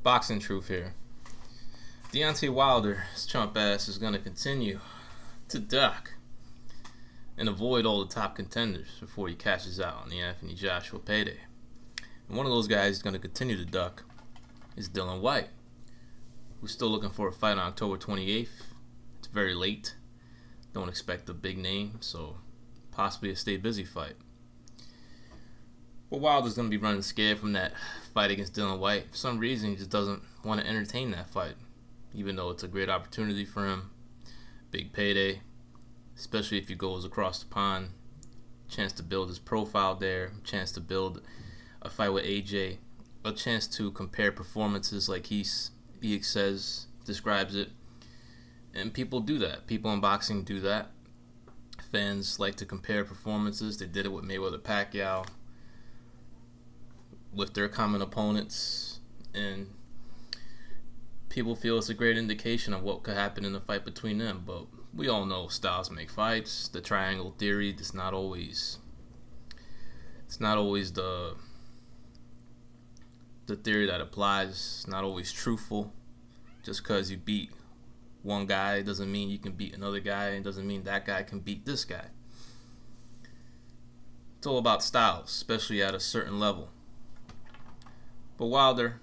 Boxing truth here. Deontay Wilder, his chump ass, is going to continue to duck and avoid all the top contenders before he cashes out on the Anthony Joshua payday. And one of those guys who's going to continue to duck is Dillian Whyte, who's still looking for a fight on October 28th. It's very late. Don't expect a big name, so possibly a stay busy fight. But Wilder's going to be running scared from that fight against Dillian Whyte. For some reason, he just doesn't want to entertain that fight, even though it's a great opportunity for him. Big payday, especially if he goes across the pond. Chance to build his profile there, chance to build a fight with AJ, a chance to compare performances like he describes it. And people do that. People in boxing do that. Fans like to compare performances. They did it with Mayweather-Pacquiao, with their common opponents, and people feel it's a great indication of what could happen in the fight between them. But we all know styles make fights. The triangle theory is not always the theory that applies. It's not always truthful. Just because you beat one guy doesn't mean you can beat another guy, and doesn't mean that guy can beat this guy. It's all about styles, especially at a certain level. But Wilder,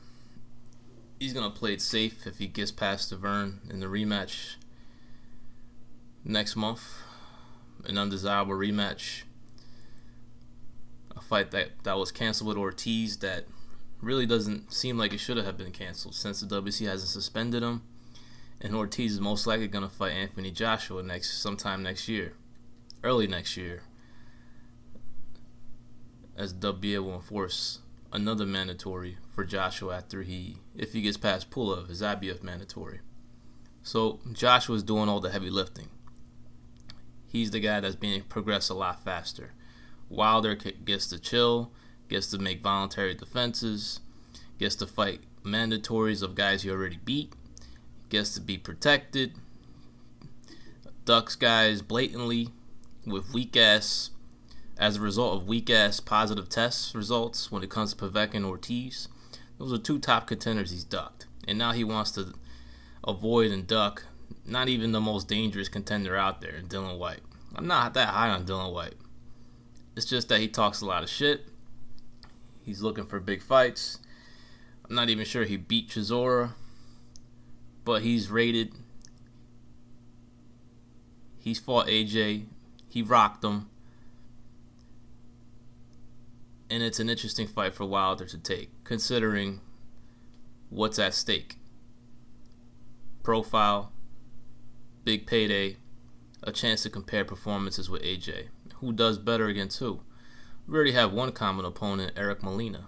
he's going to play it safe if he gets past Vern in the rematch next month. An undesirable rematch. A fight that was canceled with Ortiz that really doesn't seem like it should have been canceled, since the WC hasn't suspended him. And Ortiz is most likely going to fight Anthony Joshua sometime next year. Early next year. As WBA will enforce another mandatory for Joshua if he gets past Pulev, his IBF mandatory. So Joshua's doing all the heavy lifting. He's the guy that's being progressed a lot faster. Wilder gets to chill, gets to make voluntary defenses, gets to fight mandatories of guys he already beat, gets to be protected, ducks guys blatantly with as a result of weak-ass positive test results when it comes to Povetkin and Ortiz. Those are two top contenders he's ducked. And now he wants to avoid and duck not even the most dangerous contender out there, Dillian Whyte. I'm not that high on Dillian Whyte. It's just that he talks a lot of shit. He's looking for big fights. I'm not even sure he beat Chisora, but he's rated. He's fought AJ. He rocked him. And it's an interesting fight for Wilder to take, considering what's at stake. Profile, big payday, a chance to compare performances with AJ. Who does better against who? We already have one common opponent, Eric Molina.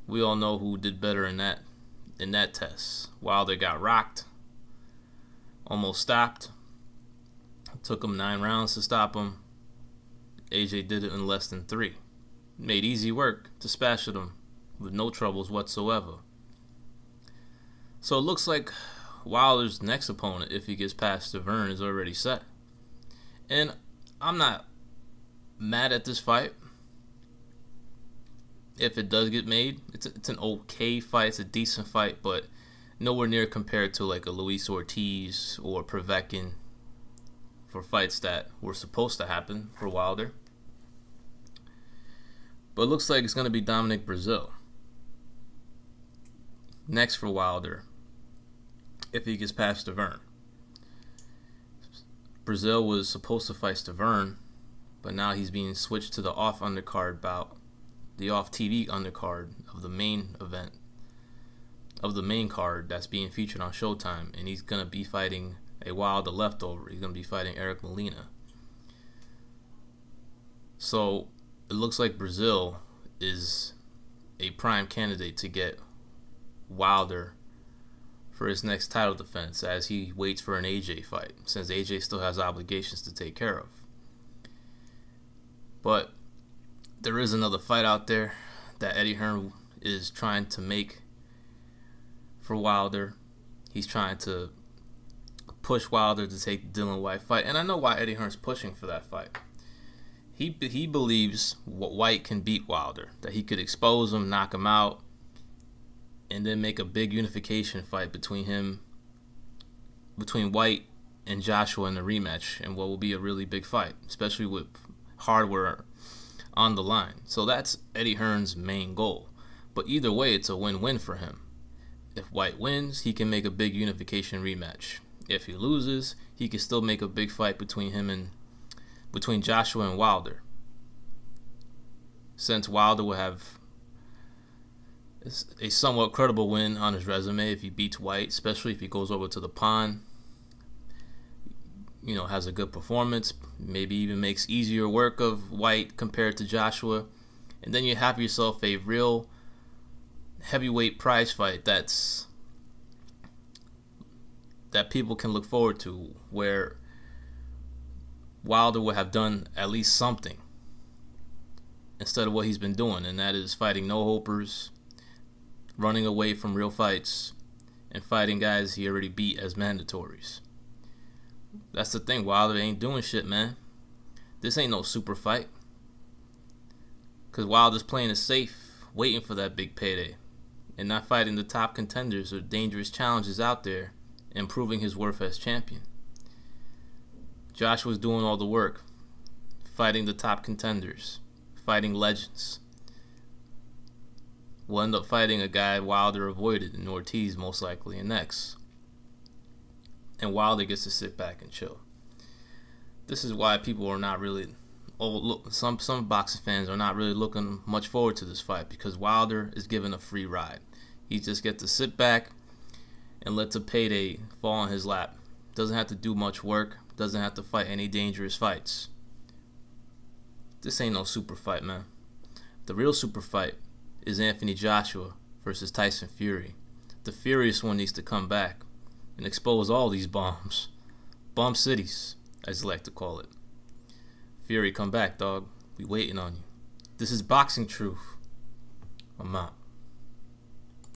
We all know who did better in that test. Wilder got rocked, almost stopped. Took him 9 rounds to stop him. AJ did it in less than 3. Made easy work to spash at him with no troubles whatsoever. So it looks like Wilder's next opponent, if he gets past Vern, is already set. And I'm not mad at this fight. If it does get made, it's an okay fight. It's a decent fight, but nowhere near compared to like a Luis Ortiz or Povetkin, for fights that were supposed to happen for Wilder. But it looks like it's going to be Dominic Breazeale next for Wilder if he gets past Vern. Breazeale was supposed to fight Vern, but now he's being switched to the off undercard bout, the off TV undercard of the main event, of the main card that's being featured on Showtime, and he's going to be fighting a Wilder leftover. He's going to be fighting Eric Molina. So it looks like Breazeale is a prime candidate to get Wilder for his next title defense as he waits for an AJ fight, since AJ still has obligations to take care of. But there is another fight out there that Eddie Hearn is trying to make for Wilder. He's trying to push Wilder to take the Dillian Whyte fight, and I know why Eddie Hearn's pushing for that fight. He believes Whyte can beat Wilder, that he could expose him, knock him out, and then make a big unification fight between Whyte and Joshua in the rematch, and what will be a really big fight, especially with hardware on the line. So that's Eddie Hearn's main goal. But either way, it's a win-win for him. If Whyte wins, he can make a big unification rematch. If he loses, he can still make a big fight between Joshua and Wilder. Since Wilder will have a somewhat credible win on his resume if he beats Whyte, especially if he goes over to the pond, has a good performance, maybe even makes easier work of Whyte compared to Joshua, and then you have yourself a real heavyweight prize fight that people can look forward to, where Wilder will have done at least something instead of what he's been doing, and that is fighting no-hopers, running away from real fights, and fighting guys he already beat as mandatories. That's the thing, Wilder ain't doing shit, man. This ain't no super fight, because Wilder's playing it safe, waiting for that big payday, and not fighting the top contenders or dangerous challenges out there, and proving his worth as champion. Joshua's doing all the work, fighting the top contenders, fighting legends. We'll end up fighting a guy Wilder avoided in Ortiz, most likely, and next. And Wilder gets to sit back and chill. This is why people are not really, some boxing fans are not really looking much forward to this fight, because Wilder is given a free ride. He just gets to sit back and let the payday fall on his lap. Doesn't have to do much work, doesn't have to fight any dangerous fights. This ain't no super fight, man. The real super fight is Anthony Joshua versus Tyson Fury. The furious one needs to come back and expose all these bombs. Bomb cities, as they like to call it. Fury, come back, dog. We waiting on you. This is Boxing Truth. I'm out.